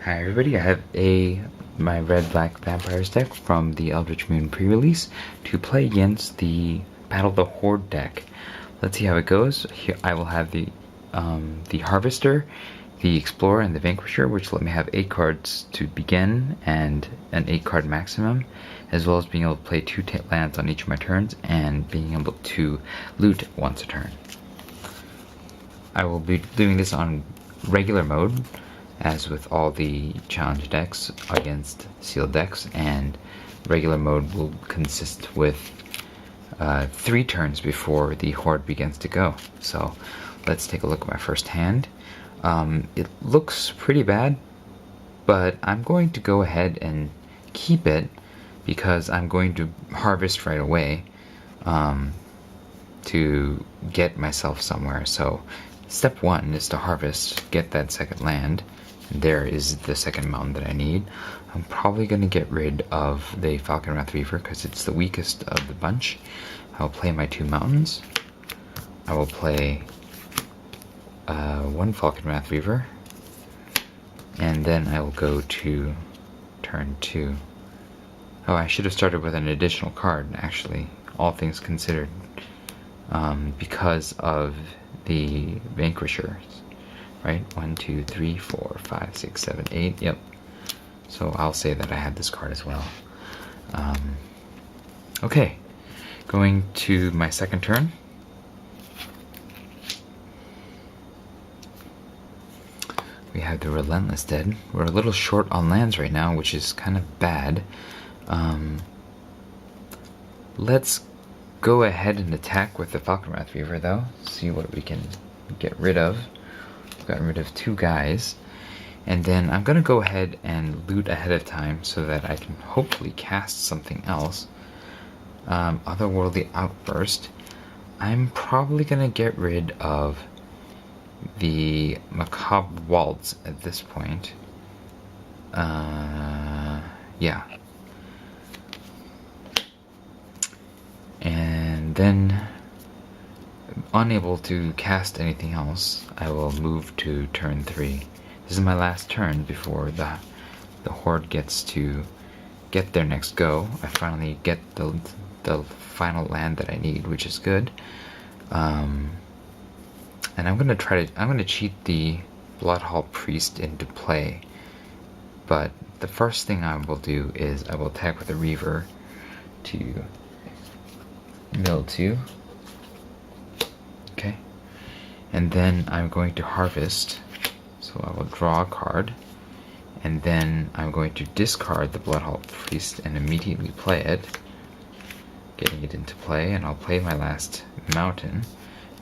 Hi everybody, I have my red-black vampires deck from the Eldritch Moon pre-release to play against the Battle the Horde deck. Let's see how it goes. Here I will have the Harvester, the Explorer, and the Vanquisher, which let me have 8 cards to begin and an 8-card maximum, as well as being able to play 2 lands on each of my turns and being able to loot once a turn. I will be doing this on regular mode, as with all the challenge decks against sealed decks, and regular mode will consist with 3 turns before the Horde begins to go. So let's take a look at my first hand. It looks pretty bad, but I'm going to go ahead and keep it because I'm going to harvest right away to get myself somewhere. So step 1 is to harvest, get that second land. There is the second mountain that I need. I'm probably going to get rid of the Falcon Wrath Reaver because it's the weakest of the bunch. I'll play my 2 mountains. I will play 1 Falcon Wrath Reaver. And then I will go to turn 2. Oh, I should have started with an additional card, actually, all things considered, because of the Vanquishers. Right? 1, 2, 3, 4, 5, 6, 7, 8. Yep. So I'll say that I had this card as well. Okay. Going to my second turn. We have the Relentless Dead. We're a little short on lands right now, which is kind of bad. Let's go ahead and attack with the Falcon Wrath Reaver, though. See what we can get rid of. Gotten rid of 2 guys, and then I'm gonna go ahead and loot ahead of time so that I can hopefully cast something else. Otherworldly Outburst. I'm probably gonna get rid of the Macabre Waltz at this point. Yeah. And then, unable to cast anything else, I will move to turn 3. This is my last turn before the Horde gets to get their next go. I finally get the final land that I need, which is good. And I'm gonna cheat the Bloodhall Priest into play. But the first thing I will do is I will attack with a Reaver to mill 2. Okay, and then I'm going to harvest, so I will draw a card, and then I'm going to discard the Bloodhall Priest and immediately play it, getting it into play, and I'll play my last mountain,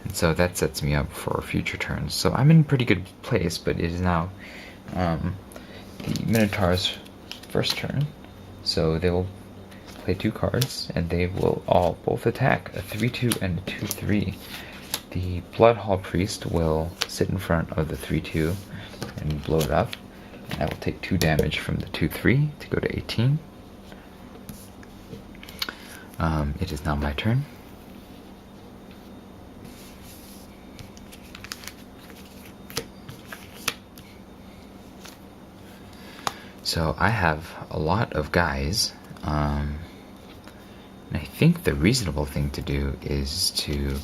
and so that sets me up for future turns. So I'm in pretty good place, but it is now the Minotaur's first turn, so they will play 2 cards, and they will both attack, a 3-2 and a 2-3. The Bloodhall Priest will sit in front of the 3-2 and blow it up. And I will take 2 damage from the 2-3 to go to 18. It is now my turn. So I have a lot of guys. And I think the reasonable thing to do is to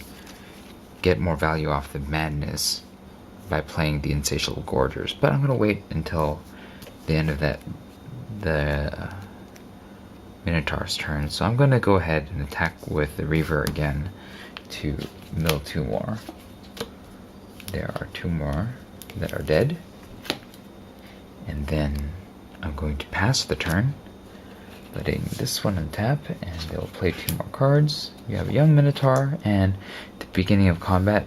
get more value off the madness by playing the Insatiable Gorgers, but I'm gonna wait until the end of the Minotaur's turn. So I'm gonna go ahead and attack with the Reaver again to mill 2 more. There are 2 more that are dead, and then I'm going to pass the turn, letting this one untap, and they'll play 2 more cards. You have a young Minotaur, and at the beginning of combat,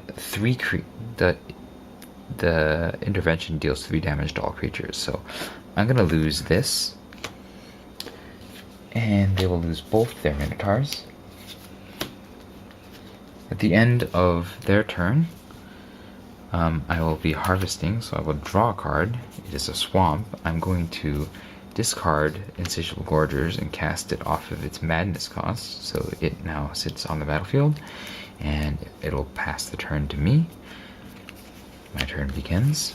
the intervention deals 3 damage to all creatures. So I'm gonna lose this, and they will lose both their Minotaurs. At the end of their turn, I will be harvesting, so I will draw a card. It is a swamp. I'm going to discard Insatiable Gorgers and cast it off of its madness cost, so it now sits on the battlefield, and it'll pass the turn to me. My turn begins.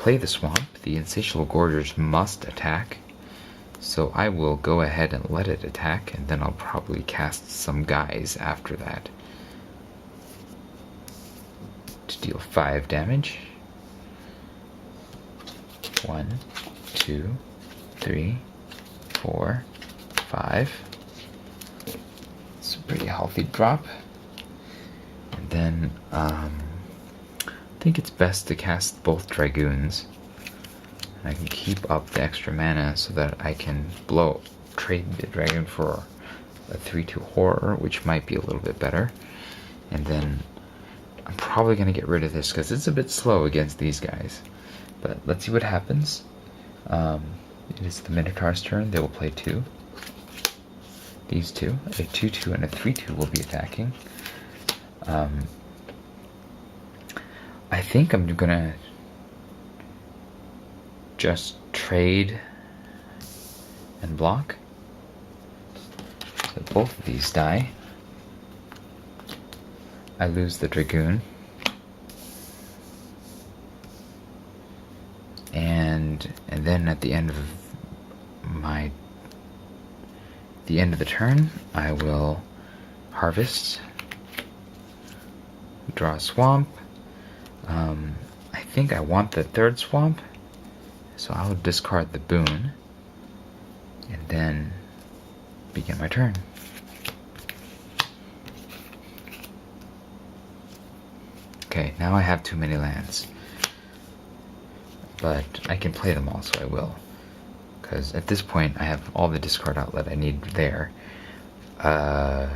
play the swamp, the Insatiable Gorgers must attack. So I will go ahead and let it attack, and then I'll probably cast some guys after that to deal 5 damage. 1, 2, 3, 4, 5. It's a pretty healthy drop. And then I think it's best to cast both Dragoons. And I can keep up the extra mana so that I can trade the Dragoon for a 3/2 Horror, which might be a little bit better. And then I'm probably going to get rid of this because it's a bit slow against these guys. But let's see what happens. It is the Minotaur's turn. They will play 2. These two, a 2/2 and a 3/2 will be attacking. I think I'm gonna just trade and block. So both of these die. I lose the Dragoon. And then at the end of the turn, I will harvest, draw a swamp. I think I want the 3rd swamp, so I will discard the boon and then begin my turn. Okay, now I have too many lands, but I can play them all, so I will. Because at this point, I have all the discard outlet I need there. I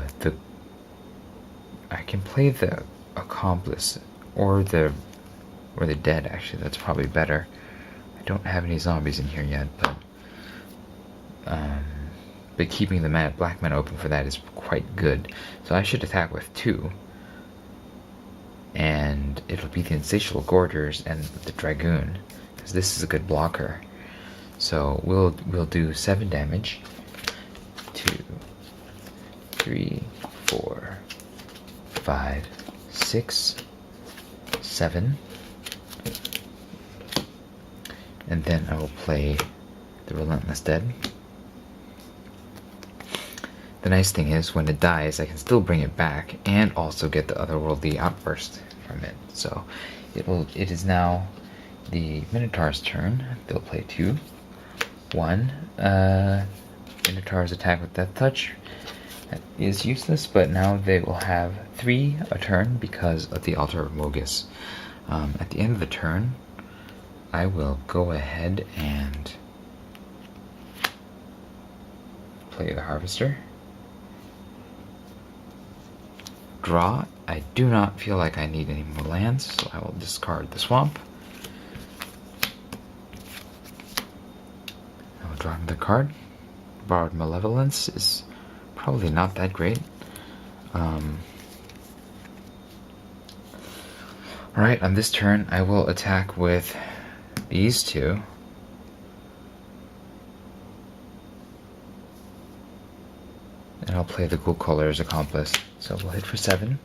can play the Accomplice or the Dead. Actually, that's probably better. I don't have any zombies in here yet, but keeping the black mana open for that is quite good. So I should attack with 2, and it'll be the Insatiable Gorgers and the Dragoon, because this is a good blocker. So we'll do 7 damage. 2, 3, 4, 5, 6, 7. And then I will play the Relentless Dead. The nice thing is, when it dies, I can still bring it back and also get the Otherworldly Outburst from it. So it is now the Minotaur's turn. They'll play 2. 1. Minotaur's attack with Death Touch. That is useless, but now they will have 3 a turn because of the Altar of Mogus. At the end of the turn, I will go ahead and play the Harvester. Draw. I do not feel like I need any more lands, so I will discard the Swamp. I will draw another card. Borrowed Malevolence is probably not that great. Alright, on this turn I will attack with these 2. And I'll play the Ghoul Caller's Accomplice. So we'll hit for 7.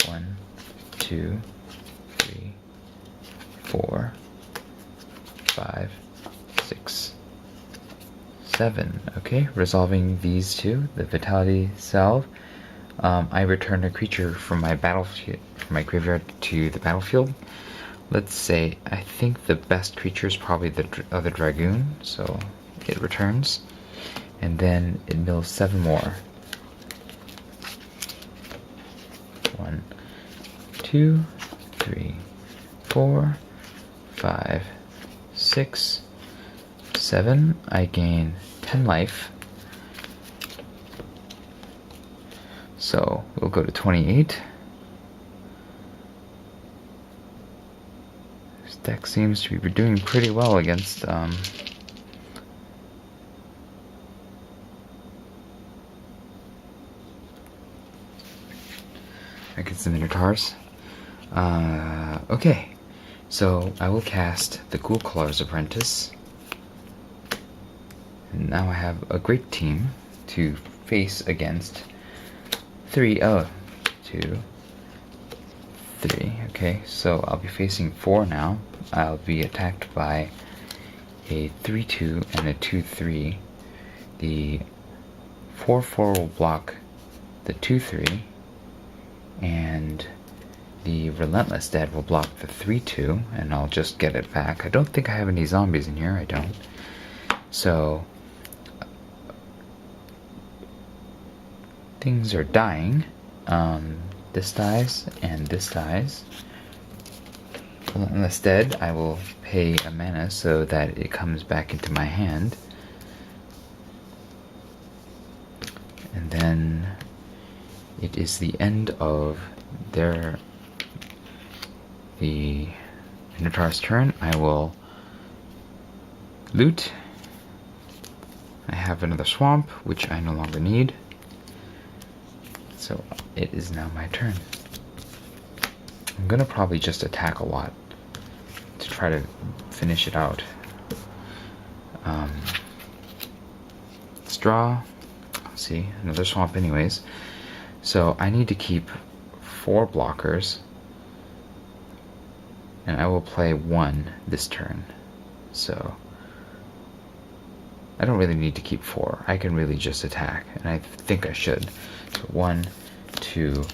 1, 2, 3, 4, 5, 6, 7. Okay, resolving these 2. The Vitality Salve. I return a creature from my battlefield, from my graveyard to the battlefield. Let's say I think the best creature is probably the other Dragoon, so it returns, and then it mills 7 more. 1, 2, 3, 4, 5, 6, 7. I gain 10 life. So we'll go to 28. This deck seems to be doing pretty well against the Minotaurs. Okay, so I will cast the Ghoul Caller's Apprentice. And now I have a great team to face against 2, 3. Okay, so I'll be facing 4 now. I'll be attacked by a 3-2 and a 2-3. The 4-4 will block the 2-3, and the Relentless Dead will block the 3-2, and I'll just get it back. I don't think I have any zombies in here, I don't. So, things are dying. This dies, and this dies. Relentless Dead, I will pay a mana so that it comes back into my hand. And then it is the end of the Minotaur's turn. I will loot. I have another swamp, which I no longer need. So it is now my turn. I'm gonna probably just attack a lot to try to finish it out. Let's draw. See, another swamp anyways. So I need to keep 4 blockers, and I will play 1 this turn. So I don't really need to keep 4. I can really just attack, and I think I should. So 1, 2,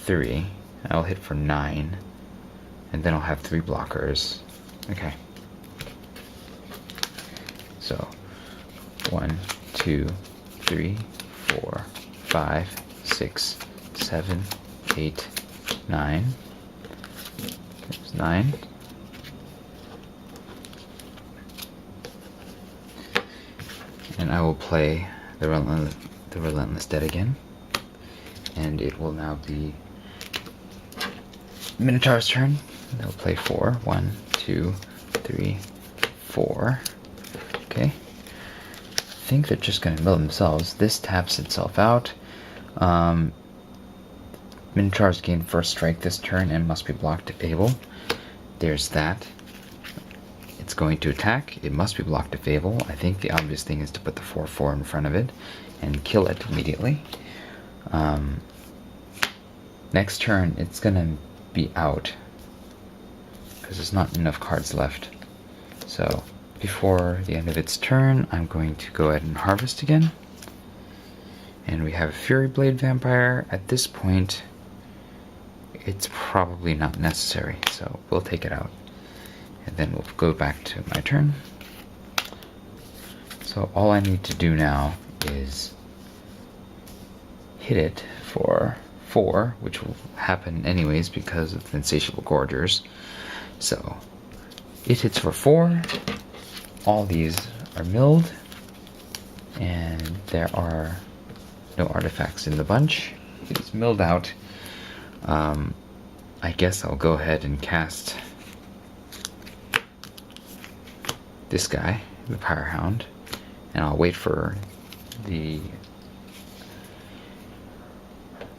3. I'll hit for 9, and then I'll have 3 blockers. Okay. So 1, 2, 3, 4, 5, 6, 7, 8, 9. There's 9. And I will play the Relentless Dead again. And it will now be Minotaur's turn. They'll play 4. 1, 2, 3, 4. Okay. I think they're just going to mill themselves. This taps itself out. Minotaurs gain first strike this turn and must be blocked if able. There's that. It's going to attack. It must be blocked if able. I think the obvious thing is to put the 4-4 in front of it and kill it immediately. Next turn, it's going to be out because there's not enough cards left. So before the end of its turn, I'm going to go ahead and harvest again. And we have a Fury Blade Vampire. At this point, it's probably not necessary, so we'll take it out. And then we'll go back to my turn. So all I need to do now is hit it for 4, which will happen anyways because of the Insatiable Gorgers. So it hits for 4. All these are milled, and there are no artifacts in the bunch. It's milled out. I guess I'll go ahead and cast this guy, the Pyrehound, and I'll wait for the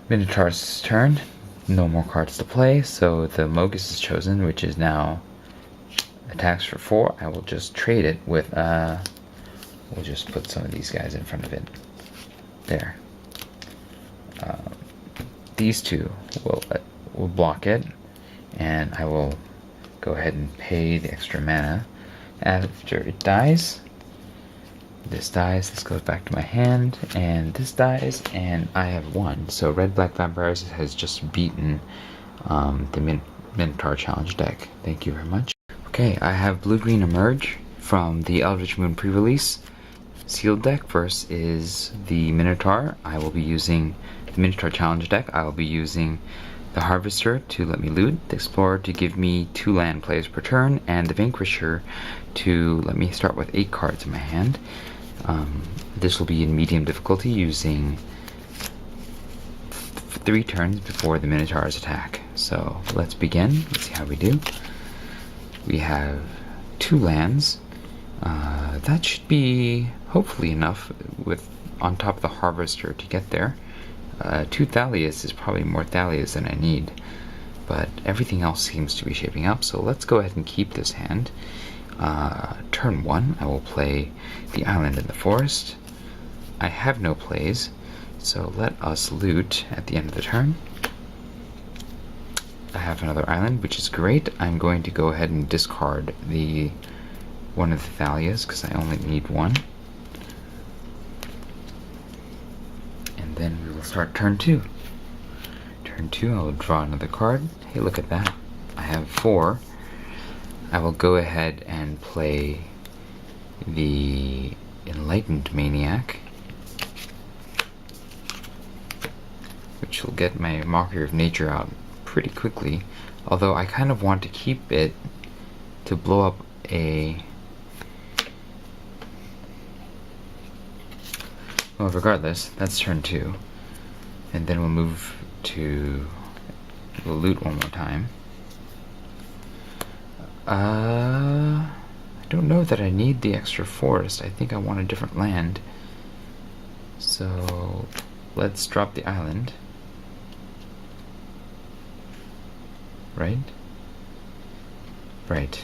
Minotaur's turn. No more cards to play, so the Mogus is chosen, which is now attacks for 4. I will just trade it with, we'll just put some of these guys in front of it. There. These two will block it, and I will go ahead and pay the extra mana. After it dies, this dies, this goes back to my hand, and this dies, and I have won. So Red Black Vampires has just beaten the Minotaur Challenge deck. Thank you very much. Okay, I have Blue Green Emerge from the Eldritch Moon pre-release. Sealed deck first is the Minotaur. I will be using the Minotaur Challenge deck. I will be using the Harvester to let me loot, the Explorer to give me 2 land plays per turn, and the Vanquisher to let me start with 8 cards in my hand. This will be in medium difficulty, using 3 turns before the Minotaur's attack. So let's begin. Let's see how we do. We have 2 lands. That should be hopefully enough with on top of the Harvester to get there. 2 Thalias is probably more Thalias than I need, but everything else seems to be shaping up, so let's go ahead and keep this hand. Turn 1, I will play the Island in the Forest. I have no plays, so let us loot at the end of the turn. I have another island, which is great. I'm going to go ahead and discard one of the Thalias, because I only need one. And then we will start turn 2. Turn 2, I will draw another card. Hey, look at that. I have 4. I will go ahead and play the Enlightened Maniac, which will get my Mockery of Nature out pretty quickly, although I kind of want to keep it to blow up a... Well, regardless, that's turn 2. And then we'll move to... We'll loot one more time. I don't know that I need the extra forest. I think I want a different land. So let's drop the island. Right? Right.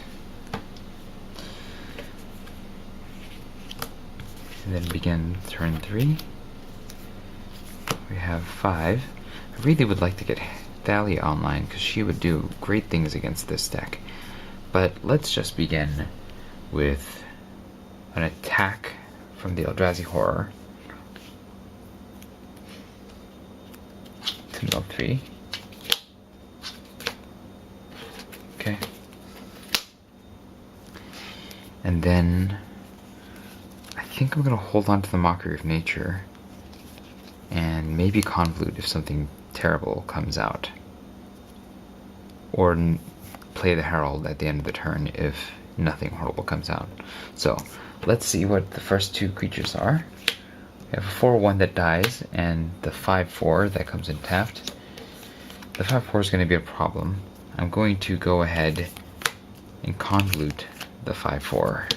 And then begin turn 3. We have 5. I really would like to get Thalia online, because she would do great things against this deck. But let's just begin with an attack from the Eldrazi Horror to mill 3. Okay. And then I think I'm going to hold on to the Mockery of Nature and maybe Convolute if something terrible comes out. Or play the Herald at the end of the turn if nothing horrible comes out. So let's see what the first 2 creatures are. We have a 4/1 that dies and the 5/4 that comes in tapped. The 5/4 is going to be a problem. I'm going to go ahead and Convolute the 5/4.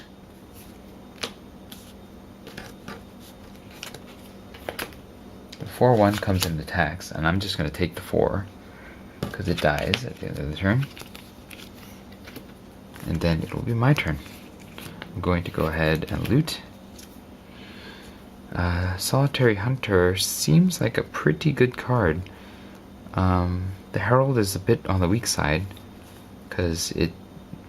The 4/1 comes in attacks, and I'm just going to take the 4 because it dies at the end of the turn. And then it'll be my turn. I'm going to go ahead and loot. Solitary Hunter seems like a pretty good card. The Herald is a bit on the weak side because it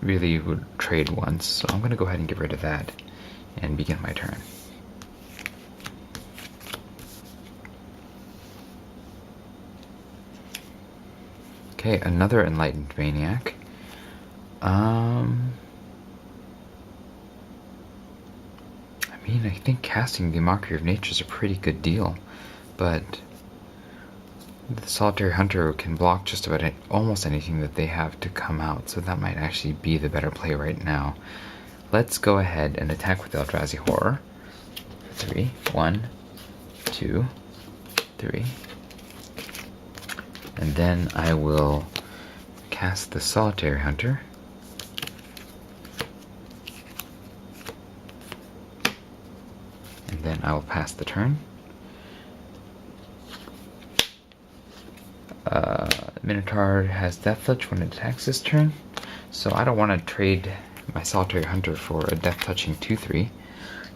really would trade once, so I'm going to go ahead and get rid of that and begin my turn. Okay, another Enlightened Maniac. I mean, I think casting the Mockery of Nature is a pretty good deal, but the Solitary Hunter can block just about almost anything that they have to come out, so that might actually be the better play right now. Let's go ahead and attack with Eldrazi Horror. 3, 1, 2, 3. And then I will cast the Solitary Hunter. And then I will pass the turn. Minotaur has Death Touch when it attacks this turn, so I don't want to trade my Solitary Hunter for a Death Touching 2/3.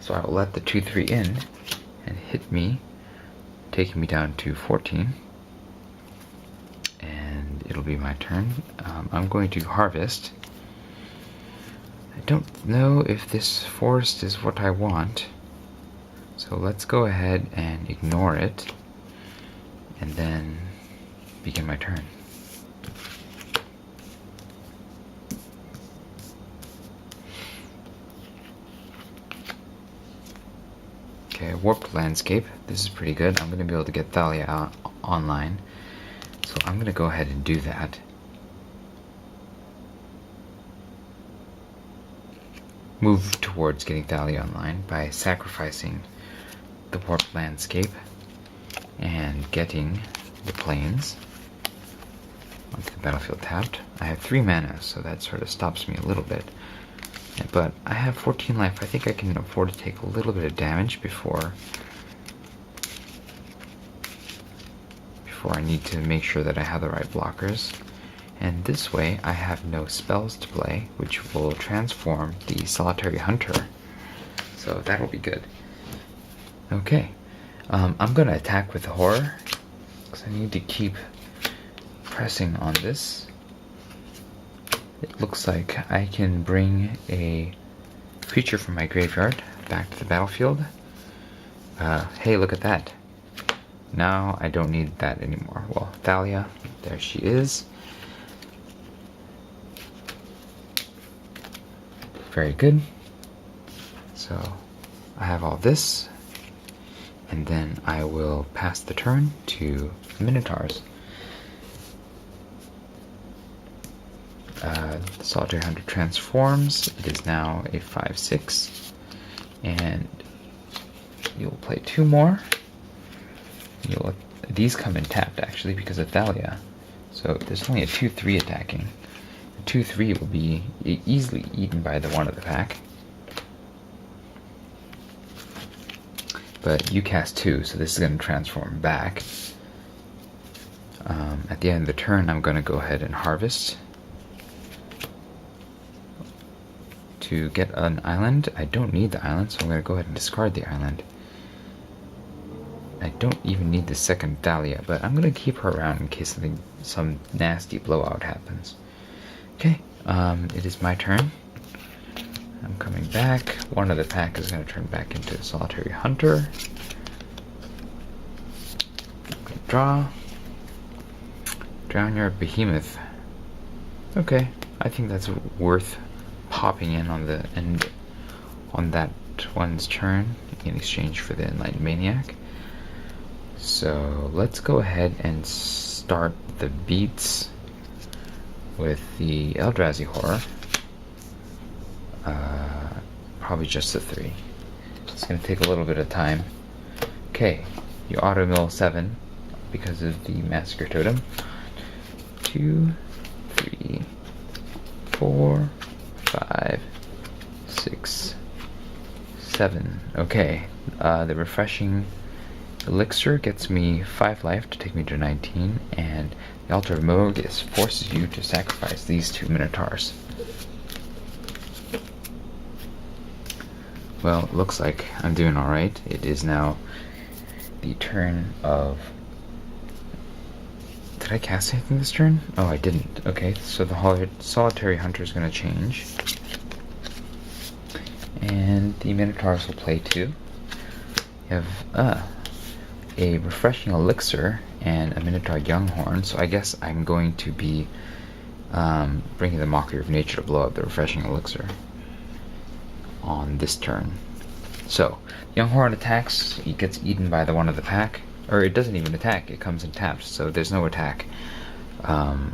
So I will let the 2/3 in and hit me, taking me down to 14. And it'll be my turn. I'm going to harvest. I don't know if this forest is what I want, so let's go ahead and ignore it and then begin my turn. Okay, Warped Landscape. This is pretty good. I'm going to be able to get Thalia out online, so I'm going to go ahead and do that. Move towards getting Thalia online by sacrificing the Warped Landscape and getting the plains onto the battlefield tapped. I have 3 mana, so that sort of stops me a little bit. But I have 14 life. I think I can afford to take a little bit of damage before I need to make sure that I have the right blockers. And this way I have no spells to play, which will transform the Solitary Hunter. So that'll be good. Okay. I'm going to attack with Horror, because I need to keep pressing on this. it looks like I can bring a creature from my graveyard back to the battlefield. Hey, look at that. Now I don't need that anymore. Well, Thalia, there she is. Very good. So I have all this, and then I will pass the turn to Minotaurs. The Solitary Hunter transforms. It is now a 5/6, and you'll play 2 more. These come in tapped actually because of Thalia, so there's only a 2/3 attacking. The 2/3 will be easily eaten by the one of the pack. But you cast 2, so this is going to transform back. At the end of the turn, I'm going to go ahead and harvest to get an island. I don't need the island, so I'm going to go ahead and discard the island. I don't even need the second Thalia, but I'm going to keep her around in case some nasty blowout happens. Okay, it is my turn. I'm coming back. One of the pack is going to turn back into a Solitary Hunter. I'm going to draw. Drown your behemoth. Okay, I think that's worth popping in on the end on that one's turn in exchange for the Enlightened Maniac. So let's go ahead and start the beats with the Eldrazi Horror. Probably just the 3. It's going to take a little bit of time. Okay, you auto mill 7 because of the Massacre Totem. 2, 3, 4, 5, 6, 7. Okay, the Refreshing Elixir gets me 5 life to take me to 19, and the Altar of Mogus forces you to sacrifice these 2 Minotaurs. Well, it looks like I'm doing alright. It is now the turn of... Did I cast anything this turn? Oh, I didn't. Okay, so the Solitary Hunter is going to change. And the Minotaurs will play 2. You have a Refreshing Elixir and a Minotaur Younghorn, so I guess I'm going to be bringing the Mockery of Nature to blow up the Refreshing Elixir on this turn. So, Younghorn attacks, he gets eaten by the one of the pack, or it doesn't even attack, it comes in tapped, so there's no attack. I'm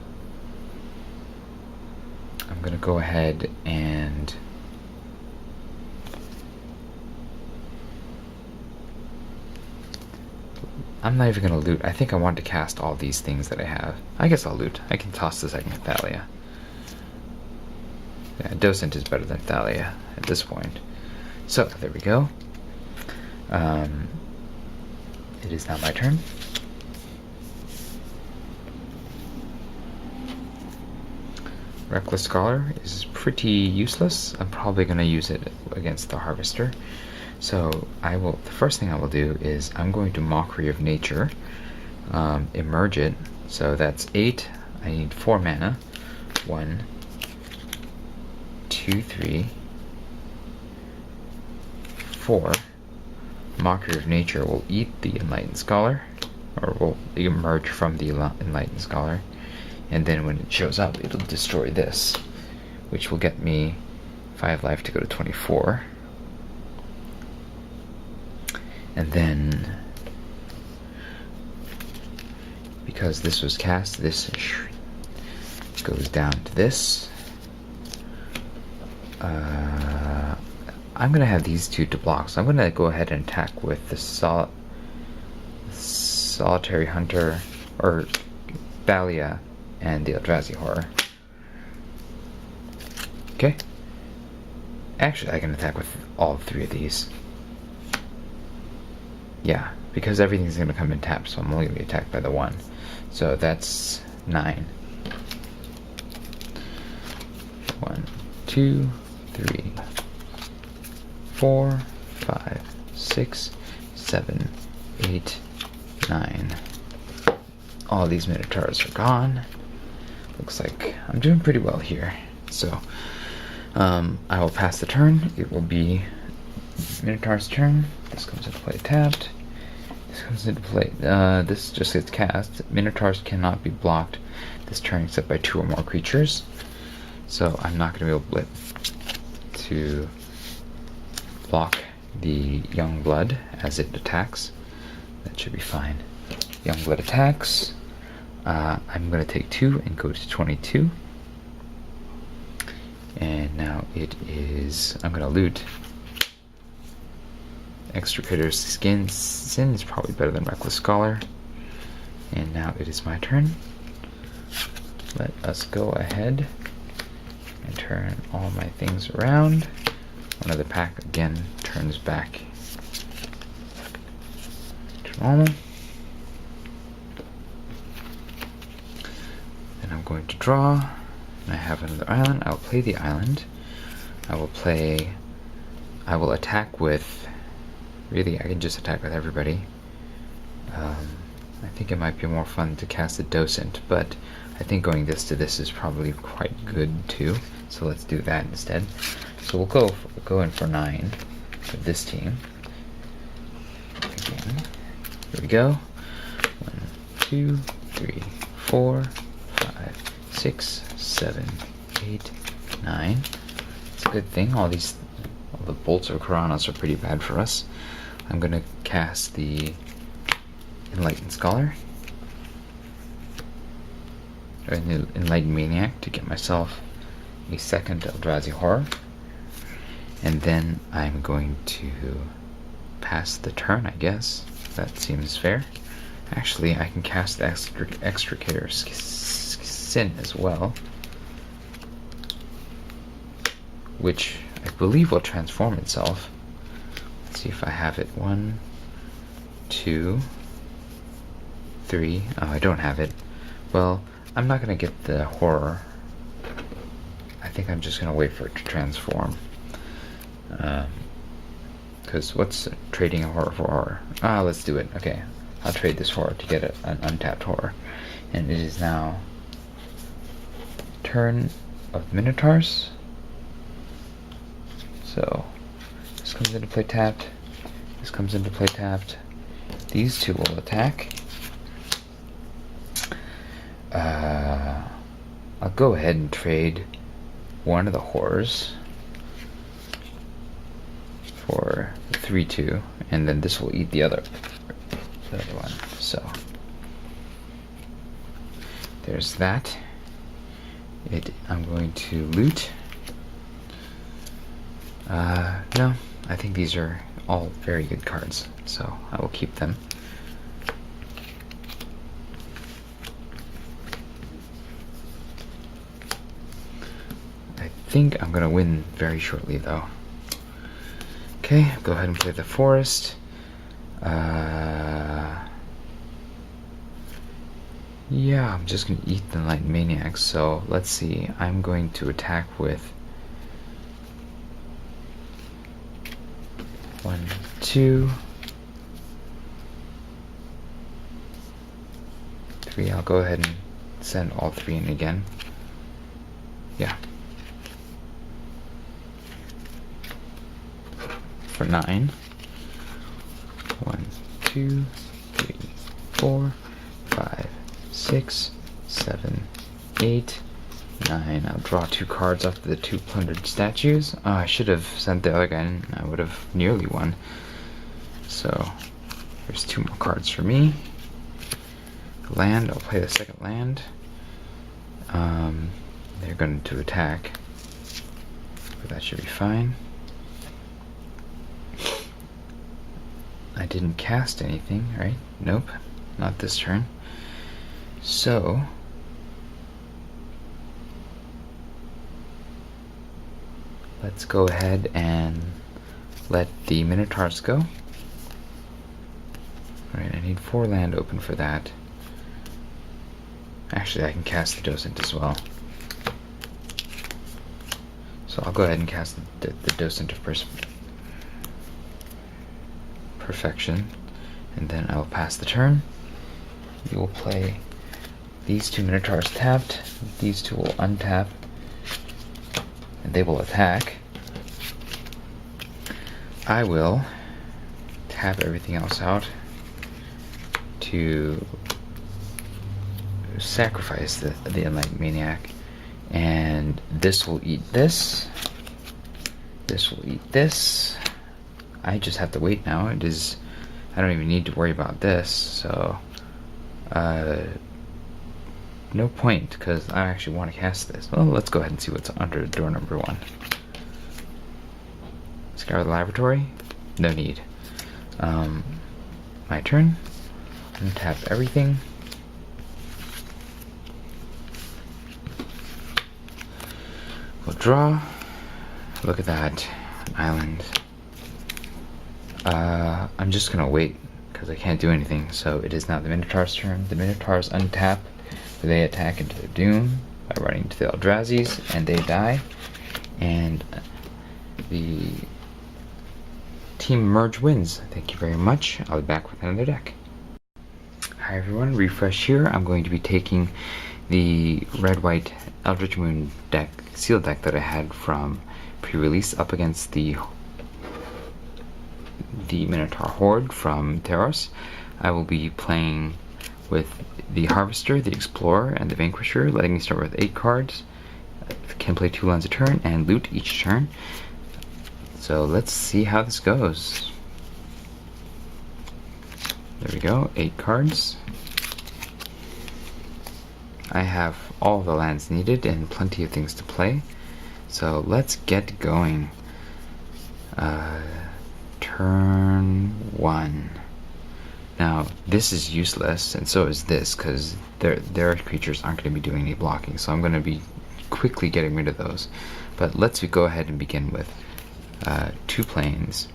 gonna go ahead and I'm not even gonna loot. I think I want to cast all these things that I have. I guess I'll loot. I can toss the second Thalia. Yeah, Docent is better than Thalia at this point. So, there we go. It is now my turn. Reckless Scholar is pretty useless. I'm probably going to use it against the Harvester. So, the first thing I will do is I'm going to Mockery of Nature, emerge it. So that's 8. I need 4 mana. 1, 2, 3, 4. Mockery of Nature will eat the Enlightened Scholar, or will emerge from the Enlightened Scholar, and then when it shows up, it'll destroy this, which will get me 5 life to go to 24. And then, because this was cast, this goes down to this. I'm going to have these 2 to block, so I'm going to go ahead and attack with the Solitary Hunter, or Thalia, and the Eldrazi Horror. Okay. Actually, I can attack with all 3 of these. Yeah, because everything's going to come in tapped, so I'm only going to be attacked by the 1. So that's 9. 1, 2, 3, 4, 5, 6, 7, 8, 9. All these Minotaurs are gone. Looks like I'm doing pretty well here. So I will pass the turn. It will be Minotaur's turn. This comes into play tapped. This comes into play. This just gets cast. Minotaurs cannot be blocked this turn except by 2 or more creatures. So I'm not going to be able to block the young blood as it attacks. That should be fine. Young blood attacks. I'm going to take 2 and go to 22. And now it is. I'm going to loot. Extricator's Sin is probably better than Reckless Scholar. And now it is my turn. Let us go ahead and turn all my things around. One of the pack again turns back to normal. Then I'm going to draw. And I have another island. I'll play the island. I will attack with. Really, I can just attack with everybody. I think it might be more fun to cast a docent, but I think going this to this is probably quite good too. So let's do that instead. So we'll go in for 9 for this team. Again, here we go. 1, 2, 3, 4, 5, 6, 7, 8, 9. It's a good thing. All the bolts of Karanos are pretty bad for us. I'm gonna cast the Enlightened Scholar, or the Enlightened Maniac, to get myself a second Eldrazi Horror. And then I'm going to pass the turn, I guess. That seems fair. Actually, I can cast the Extricator's Sin as well, which I believe will transform itself. Let's see if I have it. 1, 2, 3. Oh, I don't have it. Well, I'm not going to get the horror. I think I'm just going to wait for it to transform. Because what's trading a horror for horror? Let's do it. Okay, I'll trade this horror to get an untapped horror. And it is now turn of Minotaurs. So this comes into play tapped. This comes into play tapped. These two will attack. I'll go ahead and trade one of the horrors for 3/2, and then this will eat the other one. So there's that. I'm going to loot. No, I think these are all very good cards, so I will keep them. I think I'm gonna win very shortly, though. Okay, go ahead and play the forest. Yeah, I'm just gonna eat the Light Maniac, so let's see. I'm going to attack with 1, 2, 3. I'll go ahead and send all 3 in again. Yeah. For 9. 1, 2, 3, 4, 5, 6, 7, 8, 9. I'll draw 2 cards off the 2 plundered statues. Oh, I should have sent the other guy in. I would have nearly won. So, there's 2 more cards for me. Land, I'll play the second land. They're going to attack, but that should be fine. I didn't cast anything, right? Nope, not this turn. So let's go ahead and let the Minotaurs go. Alright, I need 4 land open for that. Actually, I can cast the Docent as well. So I'll go ahead and cast the Docent of Perfection, and then I'll pass the turn. You will play these 2 Minotaurs tapped. These 2 will untap. and they will attack, I will tap everything else out to sacrifice the Enlightened Maniac, and this will eat this. This will eat this. I just have to wait now. It is. I don't even need to worry about this. So, no point, because I actually want to cast this. Well, let's go ahead and see what's under door number 1. Scour the laboratory. No need. My turn. I'm gonna tap everything. We'll draw. Look at that. An island. I'm just gonna wait because I can't do anything. So it is now the Minotaur's turn. The Minotaurs untap. They attack into their doom by running into the Eldrazi's, and they die. And the team merge wins. Thank you very much. I'll be back with another deck. Hi everyone, refresh here. I'm going to be taking the red-white Eldritch Moon deck, sealed deck that I had from pre-release up against the Minotaur Horde from Theros. I will be playing with the Harvester, the Explorer, and the Vanquisher, letting me start with 8 cards. Can play 2 lands a turn and loot each turn. So let's see how this goes. There we go, 8 cards. I have all the lands needed and plenty of things to play. So let's get going. Turn 1. Now, this is useless, and so is this, because their creatures aren't going to be doing any blocking, so I'm going to be quickly getting rid of those. But let's go ahead and begin with 2 planes.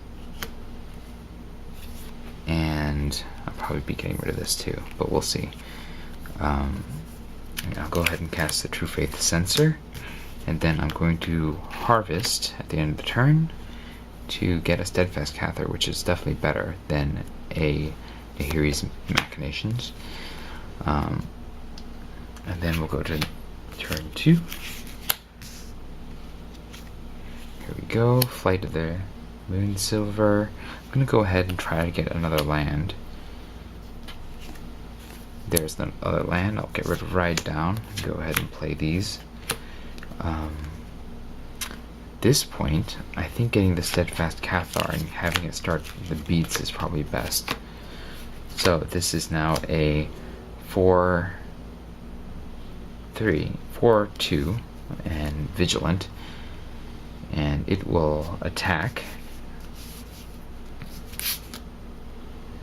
And I'll probably be getting rid of this too, but we'll see. I'll go ahead and cast the True Faith Sensor, and then I'm going to harvest at the end of the turn to get a Steadfast Cather, which is definitely better than a Nahiri's Machinations. And then we'll go to turn 2. Here we go, Flight of the Moon Silver. I'm going to go ahead and try to get another land. There's another land. I'll get rid of Ride Down. Go ahead and play these. This point, I think getting the Steadfast Cathar and having it start the beats is probably best. So this is now a 4/2 and Vigilant, and it will attack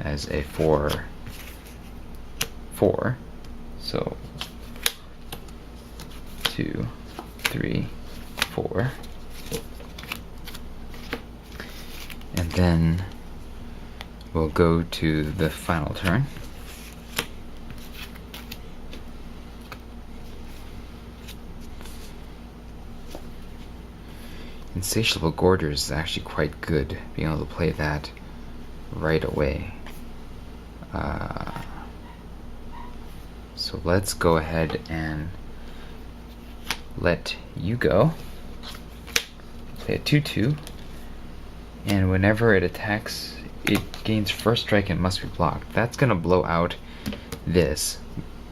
as a 4/4. So 2, 3, 4. And then we'll go to the final turn. Insatiable Gorgers is actually quite good, being able to play that right away. So let's go ahead and let you go. Play a 2/2. And whenever it attacks, it gains first strike and must be blocked. That's going to blow out this,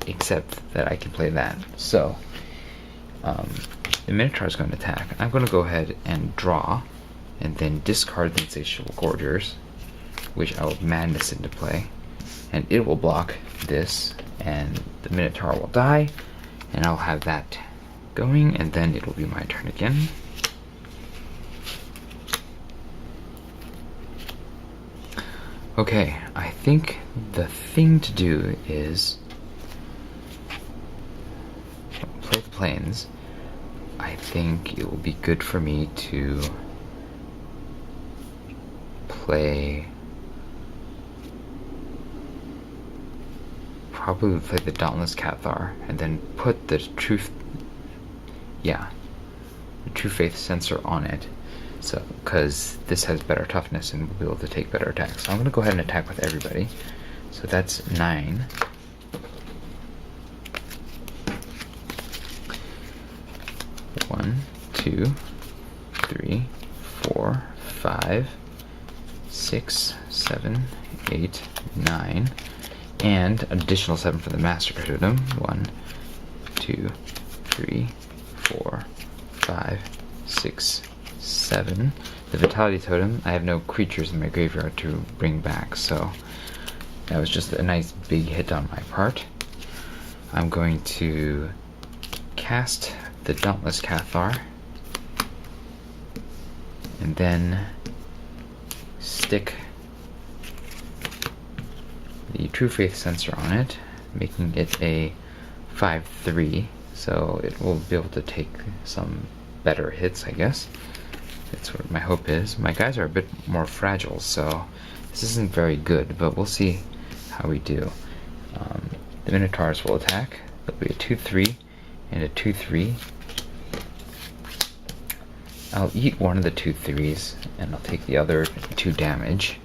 except that I can play that. So, the Minotaur is going to attack. I'm going to go ahead and draw, and then discard the Insatiable Gorgers, which I will Madness into play. And it will block this, and the Minotaur will die, and I'll have that going, and then it will be my turn again. Okay, I think the thing to do is play the planes. I think it will be good for me to probably play the Dauntless Cathar, and then put the True Faith Sensor on it. So, because this has better toughness and will be able to take better attacks. So I'm going to go ahead and attack with everybody. So that's 9. One, 2, 3, 4, 5, 6, 7, 8, 9, and an additional 7 for the Master Totem. 1, 2, 3, 4, 5, 6, 7. The Vitality Totem, I have no creatures in my graveyard to bring back, so that was just a nice big hit on my part. I'm going to cast the Dauntless Cathar, and then stick the True Faith Sensor on it, making it a 5/3, so it will be able to take some better hits, I guess. That's what my hope is. My guys are a bit more fragile, so this isn't very good, but we'll see how we do. The Minotaurs will attack. There'll be a 2/3 and a 2/3. I'll eat one of the 2/3s, and I'll take the other 2 damage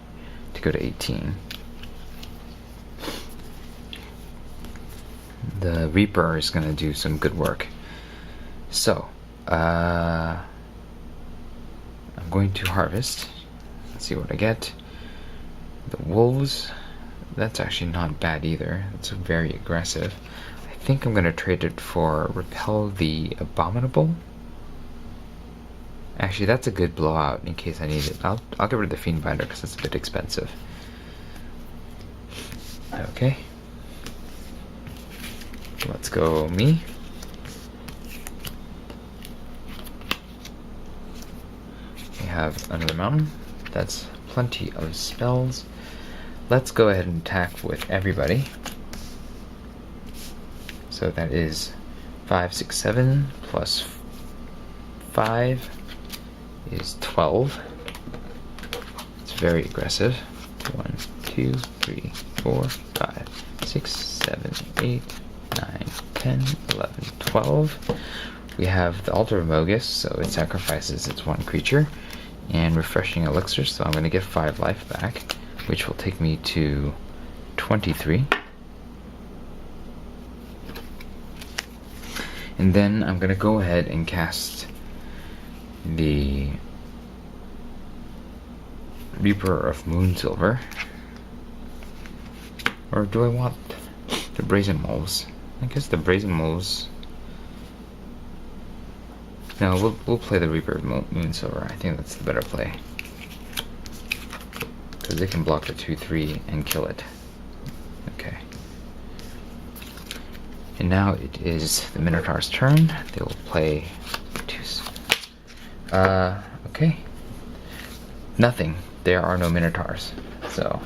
to go to 18. The Reaper is going to do some good work. So, I'm going to harvest. Let's see what I get. The Wolves, that's actually not bad either. It's very aggressive. I think I'm going to trade it for Repel the Abominable. Actually, that's a good blowout in case I need it. I'll get rid of the Fiendbinder because it's a bit expensive. Okay. Let's go me. We have another mountain. That's plenty of spells. Let's go ahead and attack with everybody. So that is 5, 6, 7 plus 5 is 12. It's very aggressive. 1, 2, 3, 4, 5, 6, 7, 8, 9, 10, 11, 12. We have the Altar of Mogus, so it sacrifices its 1 creature, and Refreshing Elixir, so I'm going to get 5 life back, which will take me to 23. And then I'm going to go ahead and cast the Reaper of Moonsilver. Or do I want the Brazen Wolves? I guess the Brazen Wolves. No, we'll play the Reaper of Moonsilver. I think that's the better play. Because it can block the 2/3 and kill it. Okay. And now it is the Minotaur's turn. They will play 2. Okay. Nothing. There are no Minotaurs. So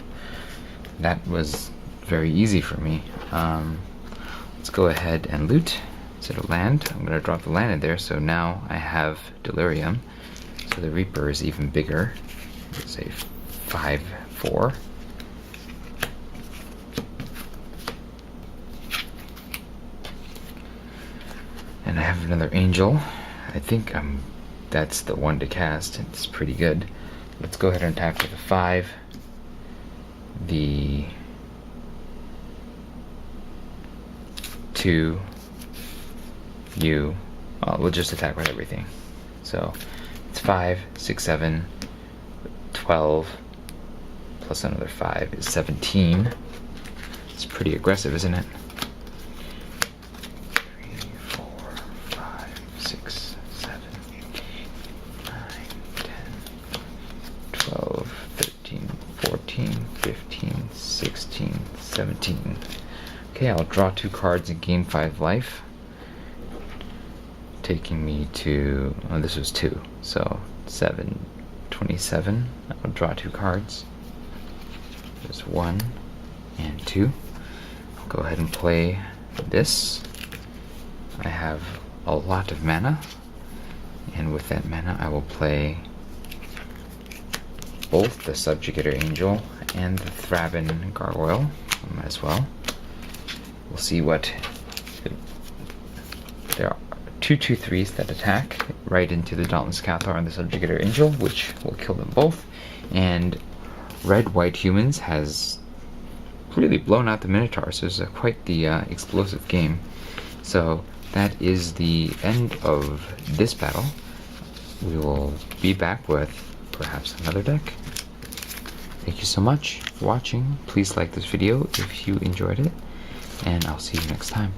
that was very easy for me. Let's go ahead and loot. Instead of land, I'm going to drop the land in there, so now I have Delirium. So the Reaper is even bigger. Let's say 5/4. And I have another Angel. I think that's the one to cast. It's pretty good. Let's go ahead and attack with a 5. The 2. We'll just attack with everything. So it's 5, 6, 7, 12, plus another 5 is 17. It's pretty aggressive, isn't it? 3, 4, 5, 6, 7, 8, 9, 10, 12, 13, 14, 15, 16, 17. Okay, I'll draw 2 cards and gain 5 life. Taking me to, oh, this was 2, so 7, 27. I'll draw 2 cards. There's 1 and 2. I'll go ahead and play this. I have a lot of mana, and with that mana I will play both the Subjugator Angel and the Thraben Gargoyle. Might as well. We'll see what. There are 2 2/3s that attack right into the Dauntless Cathar and the Subjugator Angel, which will kill them both. And Red-White Humans has really blown out the Minotaur, so it's quite the explosive game. So that is the end of this battle. we will be back with perhaps another deck. Thank you so much for watching. Please like this video if you enjoyed it, and I'll see you next time.